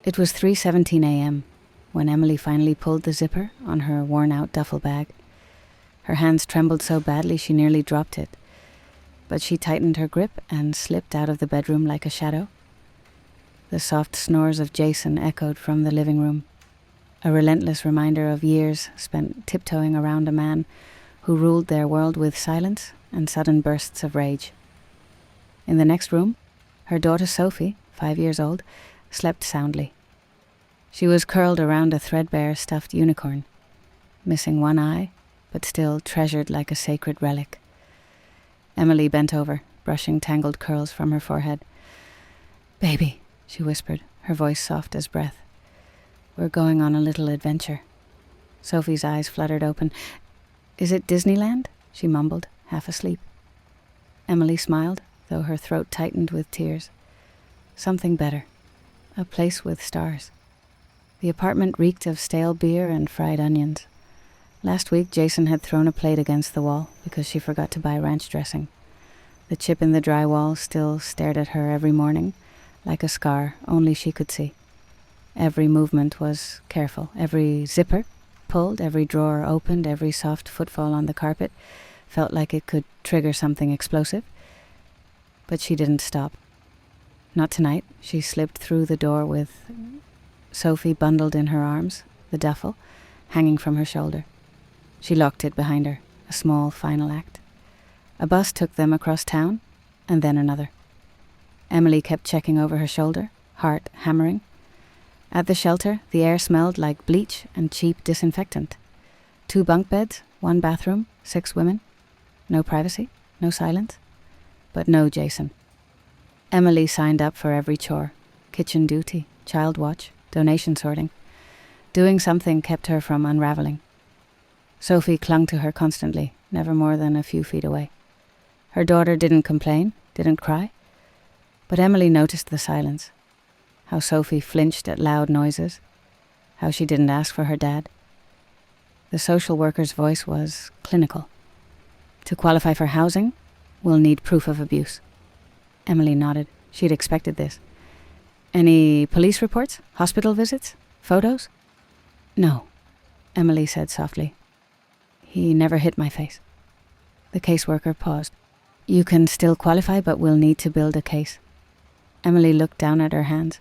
It was 3:17 a.m. when Emily finally pulled the zipper on her worn-out duffel bag. Her hands trembled so badly she nearly dropped it, but she tightened her grip and slipped out of the bedroom like a shadow. The soft snores of Jason echoed from the living room, a relentless reminder of years spent tiptoeing around a man who ruled their world with silence and sudden bursts of rage. In the next room, her daughter Sophie, 5 years old, slept soundly. She was curled around a threadbare stuffed unicorn, missing one eye, but still treasured like a sacred relic. Emily bent over, brushing tangled curls from her forehead. "Baby," she whispered, her voice soft as breath. "We're going on a little adventure." Sophie's eyes fluttered open. "Is it Disneyland?" she mumbled, half asleep. Emily smiled, though her throat tightened with tears. Something better. A place with stars. The apartment reeked of stale beer and fried onions. Last week, Jason had thrown a plate against the wall because she forgot to buy ranch dressing. The chip in the drywall still stared at her every morning, like a scar only she could see. Every movement was careful. Every zipper pulled, every drawer opened, every soft footfall on the carpet felt like it could trigger something explosive. But she didn't stop. Not tonight. She slipped through the door with Sophie bundled in her arms, the duffel hanging from her shoulder. She locked it behind her, a small final act. A bus took them across town, and then another. Emily kept checking over her shoulder, heart hammering. At the shelter, the air smelled like bleach and cheap disinfectant. 2 bunk beds, 1 bathroom, 6 women. No privacy, no silence, but no Jason. Emily signed up for every chore: kitchen duty, child watch, donation sorting. Doing something kept her from unraveling. Sophie clung to her constantly, never more than a few feet away. Her daughter didn't complain, didn't cry, but Emily noticed the silence. How Sophie flinched at loud noises, how she didn't ask for her dad. The social worker's voice was clinical. "To qualify for housing, we'll need proof of abuse." Emily nodded. She'd expected this. "Any police reports? Hospital visits? Photos?" "No," Emily said softly. "He never hit my face." The caseworker paused. "You can still qualify, but we'll need to build a case." Emily looked down at her hands.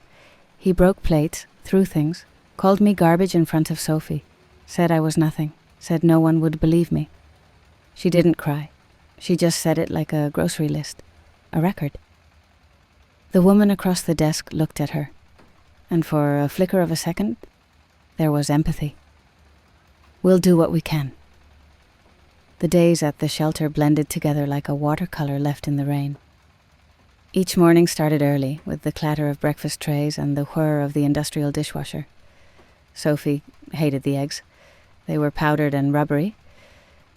"He broke plates, threw things, called me garbage in front of Sophie, said I was nothing, said no one would believe me." She didn't cry. She just said it like a grocery list, a record. The woman across the desk looked at her, and for a flicker of a second, there was empathy. "We'll do what we can." The days at the shelter blended together like a watercolor left in the rain. Each morning started early, with the clatter of breakfast trays and the whir of the industrial dishwasher. Sophie hated the eggs. They were powdered and rubbery,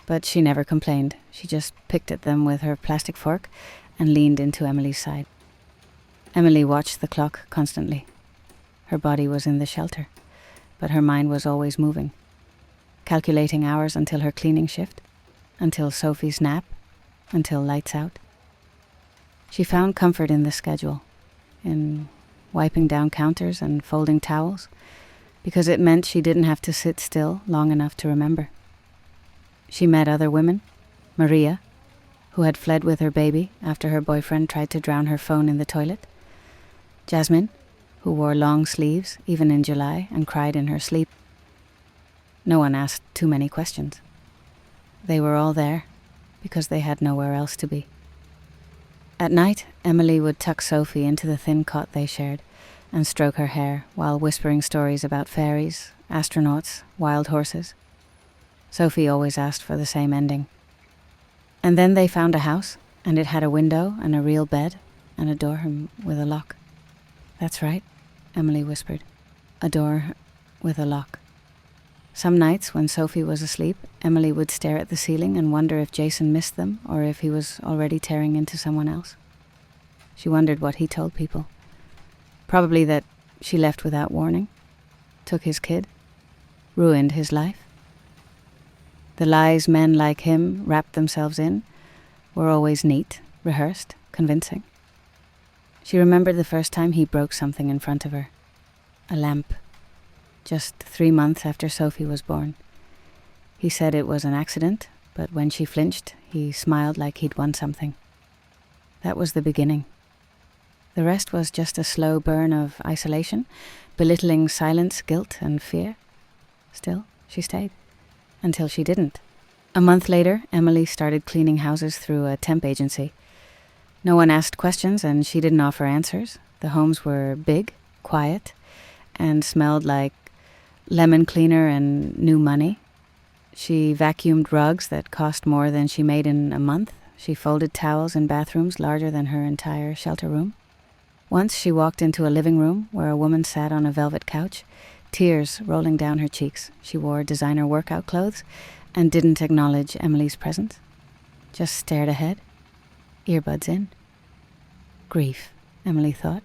but she never complained. She just picked at them with her plastic fork and leaned into Emily's side. Emily watched the clock constantly. Her body was in the shelter, but her mind was always moving, calculating hours until her cleaning shift, until Sophie's nap, until lights out. She found comfort in the schedule, in wiping down counters and folding towels, because it meant she didn't have to sit still long enough to remember. She met other women, Maria, who had fled with her baby after her boyfriend tried to drown her phone in the toilet, Jasmine, who wore long sleeves even in July and cried in her sleep. No one asked too many questions. They were all there because they had nowhere else to be. At night, Emily would tuck Sophie into the thin cot they shared and stroke her hair while whispering stories about fairies, astronauts, wild horses. Sophie always asked for the same ending. And then they found a house, and it had a window and a real bed and a door with a lock. "That's right," Emily whispered. "A door with a lock." Some nights, when Sophie was asleep, Emily would stare at the ceiling and wonder if Jason missed them or if he was already tearing into someone else. She wondered what he told people. Probably that she left without warning, took his kid, ruined his life. The lies men like him wrapped themselves in were always neat, rehearsed, convincing. She remembered the first time he broke something in front of her. a lamp, just 3 months after Sophie was born. He said it was an accident, but when she flinched, he smiled like he'd won something. That was the beginning. The rest was just a slow burn of isolation, belittling silence, guilt, and fear. Still, she stayed. Until she didn't. A month later, Emily started cleaning houses through a temp agency. No one asked questions, and she didn't offer answers. The homes were big, quiet, and smelled like lemon cleaner and new money. She vacuumed rugs that cost more than she made in a month. She folded towels in bathrooms larger than her entire shelter room. Once she walked into a living room where a woman sat on a velvet couch, tears rolling down her cheeks. She wore designer workout clothes and didn't acknowledge Emily's presence. Just stared ahead, earbuds in. Grief, Emily thought.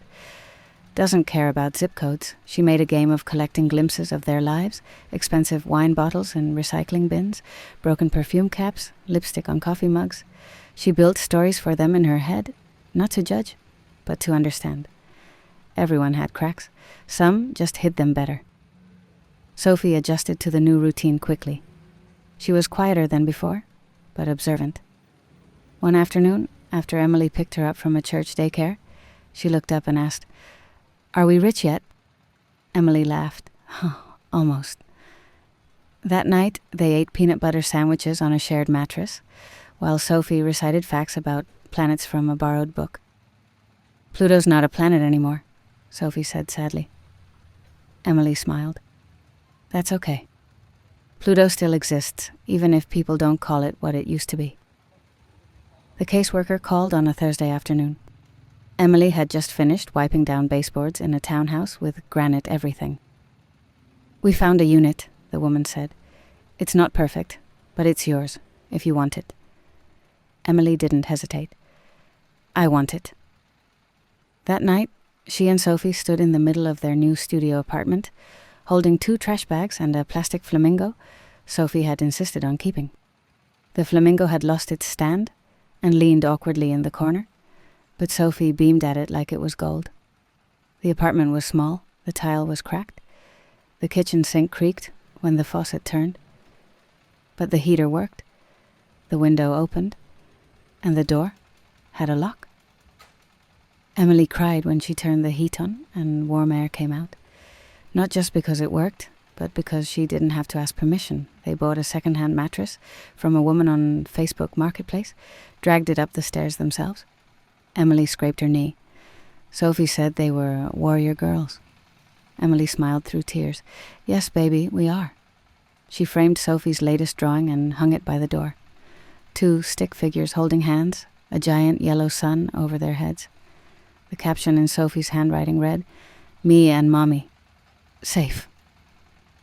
Doesn't care about zip codes. She made a game of collecting glimpses of their lives, expensive wine bottles in recycling bins, broken perfume caps, lipstick on coffee mugs. She built stories for them in her head, not to judge, but to understand. Everyone had cracks. Some just hid them better. Sophie adjusted to the new routine quickly. She was quieter than before, but observant. One afternoon, after Emily picked her up from a church daycare, she looked up and asked, "Are we rich yet?" Emily laughed. Almost. That night, they ate peanut butter sandwiches on a shared mattress, while Sophie recited facts about planets from a borrowed book. "Pluto's not a planet anymore," Sophie said sadly. Emily smiled. "That's okay. Pluto still exists, even if people don't call it what it used to be." The caseworker called on a Thursday afternoon. Emily had just finished wiping down baseboards in a townhouse with granite everything. "We found a unit," the woman said. "It's not perfect, but it's yours, if you want it." Emily didn't hesitate. "I want it." That night, she and Sophie stood in the middle of their new studio apartment, holding 2 trash bags and a plastic flamingo Sophie had insisted on keeping. The flamingo had lost its stand and leaned awkwardly in the corner, but Sophie beamed at it like it was gold. The apartment was small, the tile was cracked, the kitchen sink creaked when the faucet turned, but the heater worked, the window opened, and the door had a lock. Emily cried when she turned the heat on and warm air came out. Not just because it worked, but because she didn't have to ask permission. They bought a second-hand mattress from a woman on Facebook Marketplace, dragged it up the stairs themselves. Emily scraped her knee. Sophie said they were warrior girls. Emily smiled through tears. "Yes, baby, we are." She framed Sophie's latest drawing and hung it by the door. 2 stick figures holding hands, a giant yellow sun over their heads. The caption in Sophie's handwriting read, "Me and Mommy. Safe."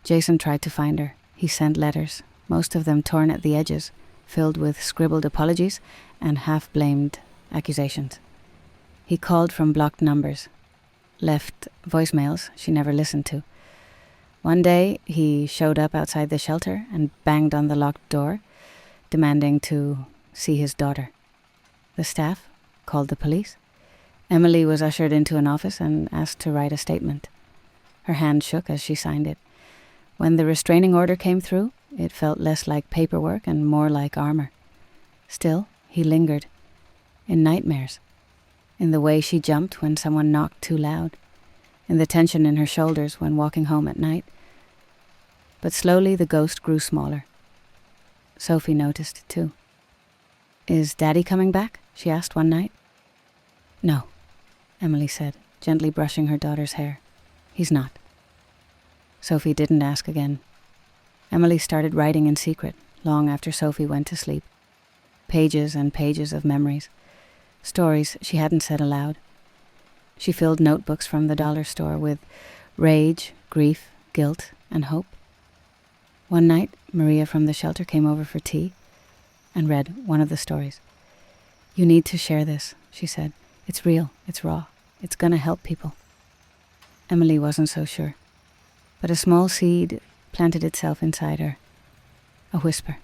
Jason tried to find her. He sent letters, most of them torn at the edges, filled with scribbled apologies and half-blamed accusations. He called from blocked numbers, left voicemails she never listened to. One day, he showed up outside the shelter and banged on the locked door, demanding to see his daughter. The staff called the police. Emily was ushered into an office and asked to write a statement. Her hand shook as she signed it. When the restraining order came through, it felt less like paperwork and more like armor. Still, he lingered. In nightmares. In the way she jumped when someone knocked too loud. In the tension in her shoulders when walking home at night. But slowly the ghost grew smaller. Sophie noticed, too. "Is Daddy coming back?" she asked one night. "No," Emily said, gently brushing her daughter's hair. "He's not." Sophie didn't ask again. Emily started writing in secret, long after Sophie went to sleep. Pages and pages of memories. Stories she hadn't said aloud. She filled notebooks from the dollar store with rage, grief, guilt, and hope. One night, Maria from the shelter came over for tea and read one of the stories. "You need to share this," she said. "It's real, it's raw, it's gonna help people." Emily wasn't so sure, but a small seed planted itself inside her. A whisper.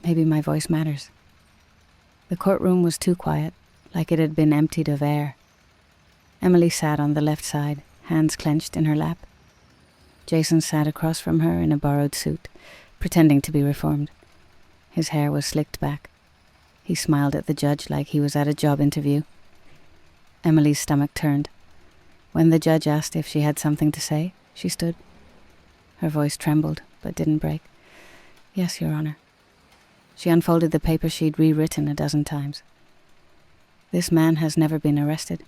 Maybe my voice matters. The courtroom was too quiet, like it had been emptied of air. Emily sat on the left side, hands clenched in her lap. Jason sat across from her in a borrowed suit, pretending to be reformed. His hair was slicked back. He smiled at the judge like he was at a job interview. Emily's stomach turned. When the judge asked if she had something to say, she stood. Her voice trembled, but didn't break. "Yes, Your Honor." She unfolded the paper she'd rewritten a dozen times. "This man has never been arrested.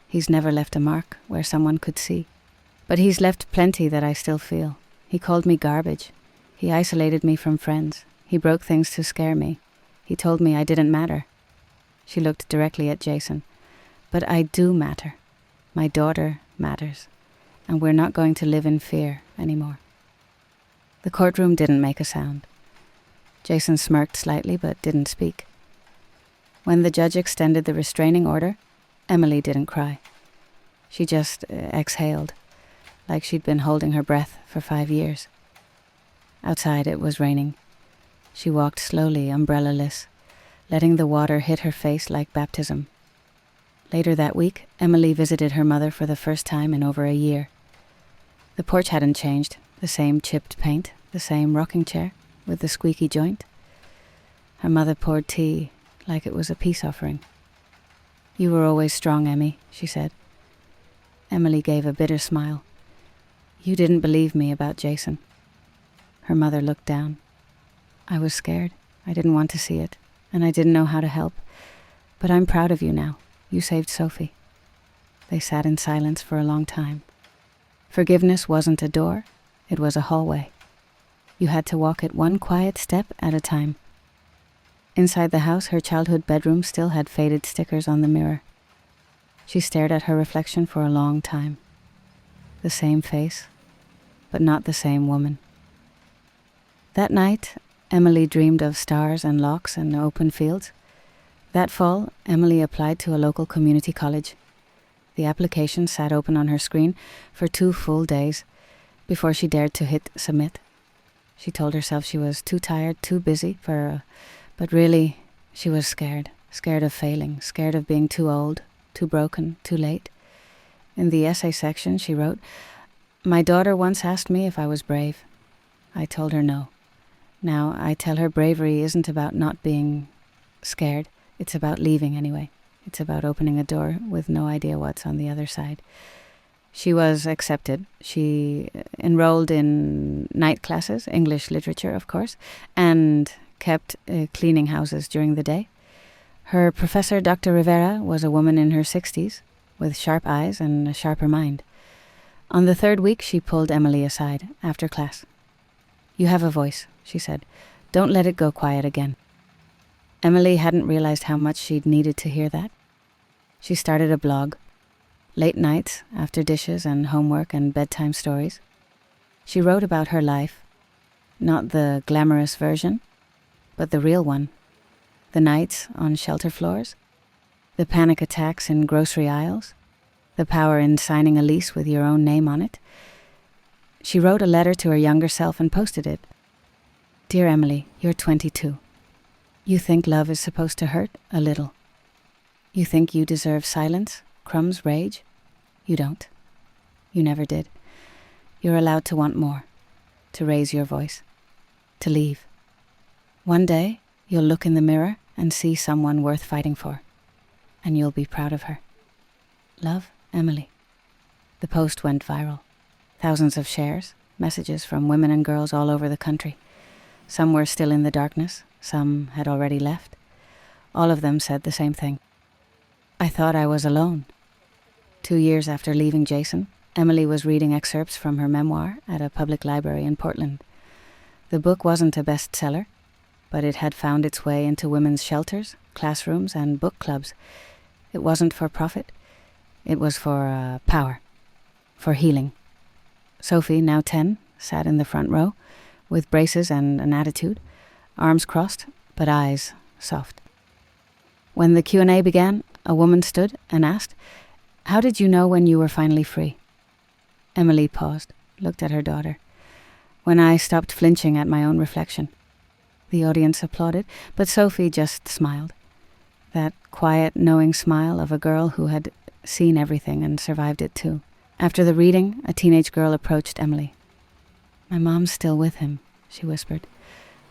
He's never left a mark where someone could see. But he's left plenty that I still feel. He called me garbage. He isolated me from friends. He broke things to scare me. He told me I didn't matter." She looked directly at Jason. "But I do matter. My daughter matters. And we're not going to live in fear anymore." The courtroom didn't make a sound. Jason smirked slightly but didn't speak. When the judge extended the restraining order, Emily didn't cry. She just exhaled, like she'd been holding her breath for 5 years. Outside it was raining. She walked slowly, umbrella-less, letting the water hit her face like baptism. Later that week, Emily visited her mother for the first time in over a year. The porch hadn't changed, the same chipped paint, the same rocking chair with the squeaky joint. Her mother poured tea like it was a peace offering. "You were always strong, Emmy," she said. Emily gave a bitter smile. "You didn't believe me about Jason." Her mother looked down. "I was scared. I didn't want to see it, and I didn't know how to help. But I'm proud of you now. You saved Sophie." They sat in silence for a long time. Forgiveness wasn't a door, it was a hallway. You had to walk it one quiet step at a time. Inside the house, her childhood bedroom still had faded stickers on the mirror. She stared at her reflection for a long time. The same face, but not the same woman. That night, Emily dreamed of stars and locks and open fields. That fall, Emily applied to a local community college. The application sat open on her screen for 2 full days before she dared to hit submit. She told herself she was too tired, too busy but really, she was scared of failing, scared of being too old, too broken, too late. In the essay section, she wrote, "My daughter once asked me if I was brave. I told her no. Now I tell her bravery isn't about not being scared. It's about leaving anyway. It's about opening a door with no idea what's on the other side." She was accepted. She enrolled in night classes, English literature, of course, and kept cleaning houses during the day. Her professor, Dr. Rivera, was a woman in her 60s, with sharp eyes and a sharper mind. On the 3rd week, she pulled Emily aside after class. "You have a voice," she said. "Don't let it go quiet again." Emily hadn't realized how much she'd needed to hear that. She started a blog. Late nights, after dishes and homework and bedtime stories. She wrote about her life, not the glamorous version, but the real one. The nights on shelter floors, the panic attacks in grocery aisles, the power in signing a lease with your own name on it. She wrote a letter to her younger self and posted it. "Dear Emily, you're 22. You think love is supposed to hurt a little. You think you deserve silence, crumbs, rage. You don't. You never did. You're allowed to want more, to raise your voice, to leave. One day, you'll look in the mirror and see someone worth fighting for, and you'll be proud of her. Love, Emily." The post went viral. Thousands of shares, messages from women and girls all over the country. Some were still in the darkness, some had already left. All of them said the same thing. "I thought I was alone." 2 years after leaving Jason, Emily was reading excerpts from her memoir at a public library in Portland. The book wasn't a bestseller, but it had found its way into women's shelters, classrooms, and book clubs. It wasn't for profit. It was for power, for healing. Sophie, now 10, sat in the front row, with braces and an attitude, arms crossed, but eyes soft. When the Q&A began, a woman stood and asked, "How did you know when you were finally free?" Emily paused, looked at her daughter. "When I stopped flinching at my own reflection." The audience applauded, but Sophie just smiled. That quiet, knowing smile of a girl who had seen everything and survived it too. After the reading, a teenage girl approached Emily. "My mom's still with him," she whispered.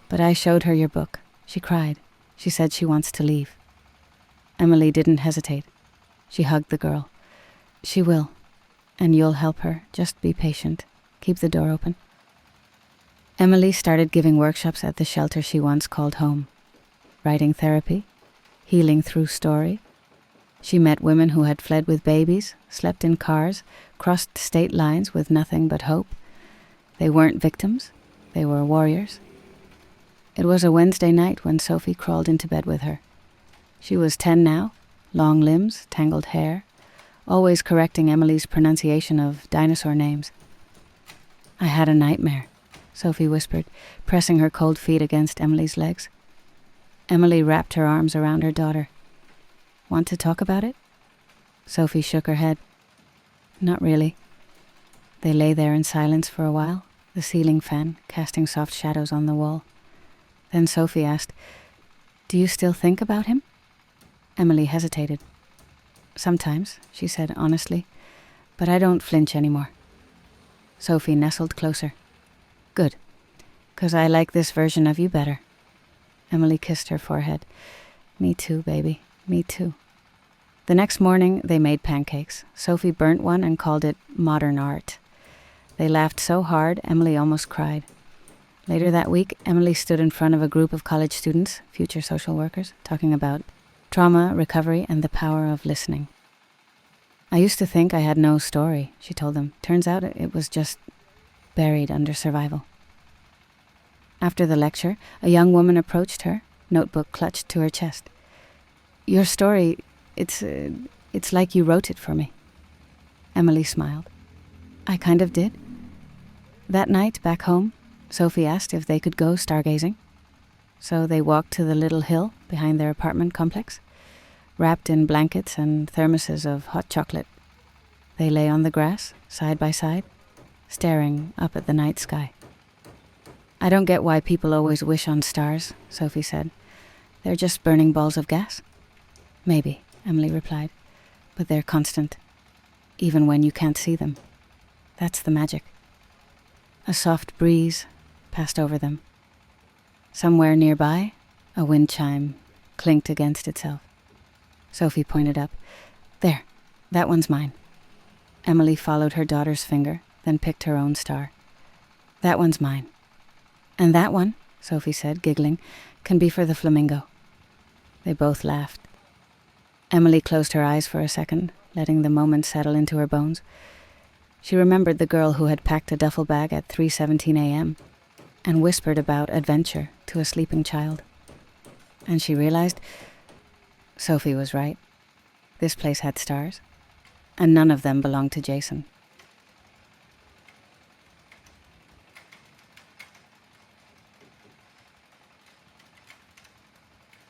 "But I showed her your book. She cried. She said she wants to leave." Emily didn't hesitate. She hugged the girl. "She will. And you'll help her. Just be patient. Keep the door open." Emily started giving workshops at the shelter she once called home. Writing therapy, healing through story. She met women who had fled with babies, slept in cars, crossed state lines with nothing but hope. They weren't victims, they were warriors. It was a Wednesday night when Sophie crawled into bed with her. She was 10 now, long limbs, tangled hair, always correcting Emily's pronunciation of dinosaur names. "I had a nightmare," Sophie whispered, pressing her cold feet against Emily's legs. Emily wrapped her arms around her daughter. "Want to talk about it?" Sophie shook her head. "Not really." They lay there in silence for a while, the ceiling fan casting soft shadows on the wall. Then Sophie asked, "Do you still think about him?" Emily hesitated. "Sometimes," she said honestly, "but I don't flinch anymore." Sophie nestled closer. "Good, 'cause I like this version of you better." Emily kissed her forehead. "Me too, baby, me too." The next morning they made pancakes. Sophie burnt one and called it modern art. They laughed so hard, Emily almost cried. Later that week, Emily stood in front of a group of college students, future social workers, talking about trauma, recovery, and the power of listening. "I used to think I had no story," she told them. "Turns out it was just buried under survival." After the lecture, a young woman approached her, notebook clutched to her chest. "Your story, it's like you wrote it for me." Emily smiled. "I kind of did." That night, back home, Sophie asked if they could go stargazing. So they walked to the little hill behind their apartment complex, wrapped in blankets and thermoses of hot chocolate. They lay on the grass, side by side, staring up at the night sky. "I don't get why people always wish on stars," Sophie said. "They're just burning balls of gas." "Maybe," Emily replied, "but they're constant, even when you can't see them. That's the magic." A soft breeze passed over them. Somewhere nearby, a wind chime clinked against itself. Sophie pointed up. "There, that one's mine." Emily followed her daughter's finger, then picked her own star. "That one's mine. And that one," Sophie said, giggling, "can be for the flamingo." They both laughed. Emily closed her eyes for a second, letting the moment settle into her bones. She remembered the girl who had packed a duffel bag at 3:17 a.m. and whispered about adventure to a sleeping child. And she realized Sophie was right. This place had stars, and none of them belonged to Jason.